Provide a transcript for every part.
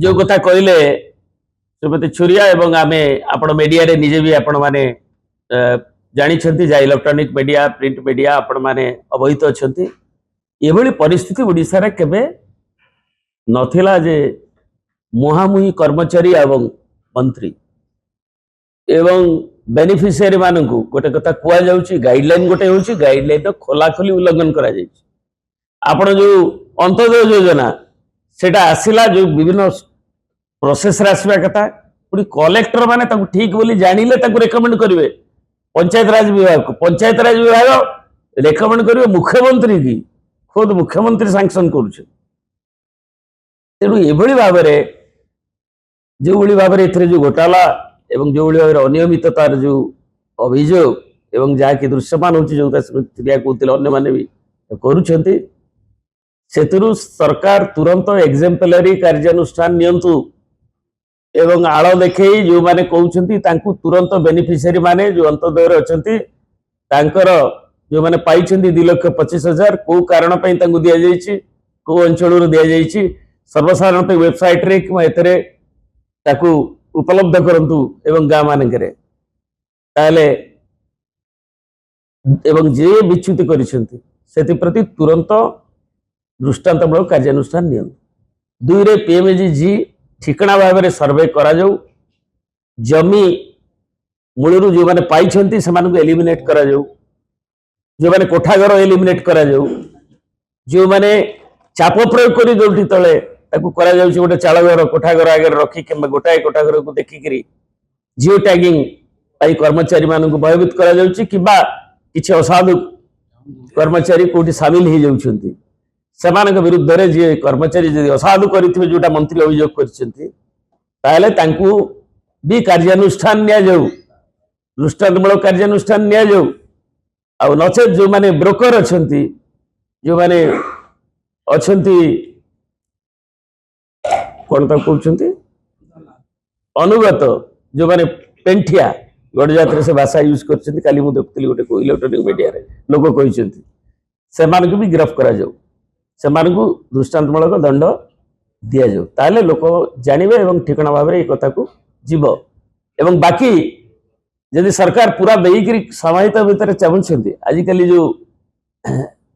जो कथा कहले श्रीमती छुरिया एवं आमे आपण मीडिया रे निजे भी आपण माने जानी छंती जा इलेक्ट्रॉनिक मीडिया प्रिंट मीडिया आपण माने अवहित अछंती एभली परिस्थिति ओडिसा रे केबे नथिला जे मुहामुही कर्मचारी एवं मंत्री एवं बेनिफिशियरी मानकु गोटे कथा कुआ जाउची गाइडलाइन गोटे होची गाइडलाइन खोला खोली उल्लंघन करा जाइची आपण जो अंत्योदय योजना सेटा आसिला जो विभिन्न प्रोसेस रे आसवा कथा पुरी कलेक्टर माने ताकू ठीक बोली जानिले ताकू रेकमेंड करिवे पंचायत राज विभाग रेकमेंड करिवे मुख्यमंत्री की खुद मुख्यमंत्री सैंक्शन करूछे तेणु एभली भाबरे जो भली भाबरे एथरे जो घोटाला एवं जो भली भाबरे अनियमिततार जो अभियोग एवं जहा कि दृश्यमान होची जो क्रिया कहते अन्य माने भी करूछंती सेतुरु सरकार तुरंत एग्जाम्पलरी कार्यानुष्ठान नियंतु एवं आड़ देखे जो माने कहउछंती तांकु तुरंत बेनिफिशियरी माने जो अंतदय अछंती तांकर जो माने पाइछंती 2,25,000 को कारण पई तांकु दिया जाईची को अंचल रो दिया जाईची सर्वसाधारण पे वेबसाइट रे कि एतरे ताकु उपलब्ध करंतु एवं गां माने करे ताले एवं जे विच्युति करिसंती सेति प्रति तुरंत दृष्टांतमूलक कार्यानुष्ठान नियंतु दुई रे पीएमजी ठिकणा भाव में सर्वे करा जाऊ जमी मूलरू जो माने पाइछंती से मानकु एलिमिनेट करा जाऊ जो माने कोठाघर एलिमिनेट करा जाऊ जो माने चाप प्रयोग करी जोटी तले ताकू करा जाऊ गोटे चाल घर कोठाघर आगे रखी कि गोटाए कोठाघर को देखिकी जिओ टैगिंग पाई कर्मचारी मानकु भयभीत करा जाउची किबा किछि असाधु कर्मचारी कोठी शामिल हो जाउछंती सेमानक विरुद्ध रे जे कर्मचारी यदि असाधु करिथिबे जोटा मंत्री अभियोग करछंती ताले तांकु भी कार्यानुष्ठान निया जाऊ दृष्टांतमूलक कार्यानुष्ठान निया जाऊ आ नचेत जो माने ब्रोकर अछंती जो माने अछंती कोन ता कहउछंती अनुगत जो माने पेंठिया गडजात्रे से भाषा यूज करछंती काली मु देखतली गोटे को इलेक्ट्रॉनिक मीडिया रे लोक कहिसंती सेमानक भी गिरफ्त करा जाऊ सेमानकु दृष्टांतमूलक दंड दिया जाऊ ताले लोक जानिबे एवं ठिकणा भाव में कथा को जीव एवं बाकी यदि सरकार पूरा देईकरी समाहित भितर चाहते आजिकल जो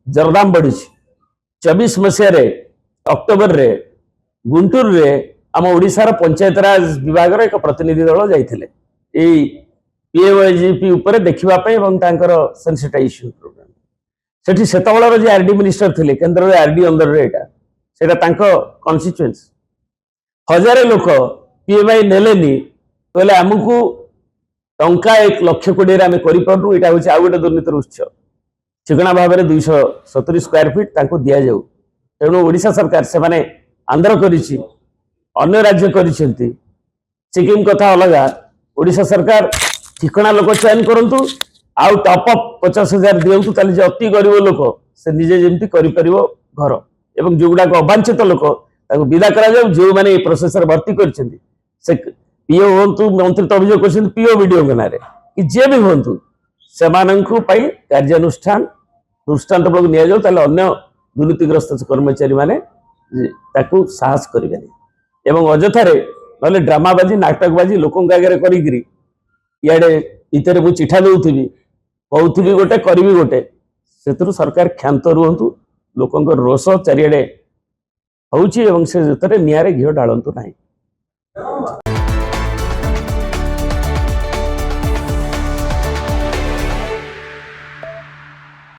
जरदाम बढ़ी 24 मसीह अक्टोबर रे गुंटूर रे आम ओडिशार पंचायत राज विभाग एक प्रतिनिधि दल जाइथिले एई पीएमजीपी ऊपर देखिबा पई एवं तांकर सेंसिटाइजेशन प्रोग्राम सेठी सेतबेलर जे आरडी मिनिस्टर थिले केंद्र रे आरडी अंदर रे एटा सेटा तांको कॉन्स्टिट्यूएंस हजारे लोक पीएमआई नेलेनी कहले हमकु टंका 1 लाख कोटी रे आमे करि परनु एटा होछि आ गोटे दुर्नीतिर उत्स ठिकणा भाव में 270 स्क्वायर फीट तांको दिया जाऊ तेणु ओडिशा सरकार से माने आंध्र करिछि अन्य राज्य करिसेंती सिक्किम कथा अलगा ओडिशा सरकार ठिकणा लोक चयन करंतु आउ टॉप अप 50,000 दियंतु ताले जे अति गरीब लोक से निजे जेमती करि परिबो घर एवं जोगुडा को अवांछित लोक ताको विदा करा जाऊ जो माने प्रोसेस रे भर्ती करछंती से पीओ होंतु मंत्री तो अभियोग करछंती पीओ वीडियो गनारे कि जे भी होंतु सेमानंकु पई कार्यानुष्ठान दृष्टांतमूलक निया जाऊ ताले अन्य दुर्नीतिग्रस्त कर्मचारी माने ताकू साहस करिबेनी एवं अजथारे नले ड्रामाबाजी नाटकबाजी लोकंक आगे करिगिरी इयाडे इतरे मु चिठा दउथिबी कहउथिबी गोटे करिबी गोटे सेतरु सरकार क्षांत रुहंतु लोकंक रोष चारियाडे होउची एवं से जतरे नियारे घियो डालंतु नाही।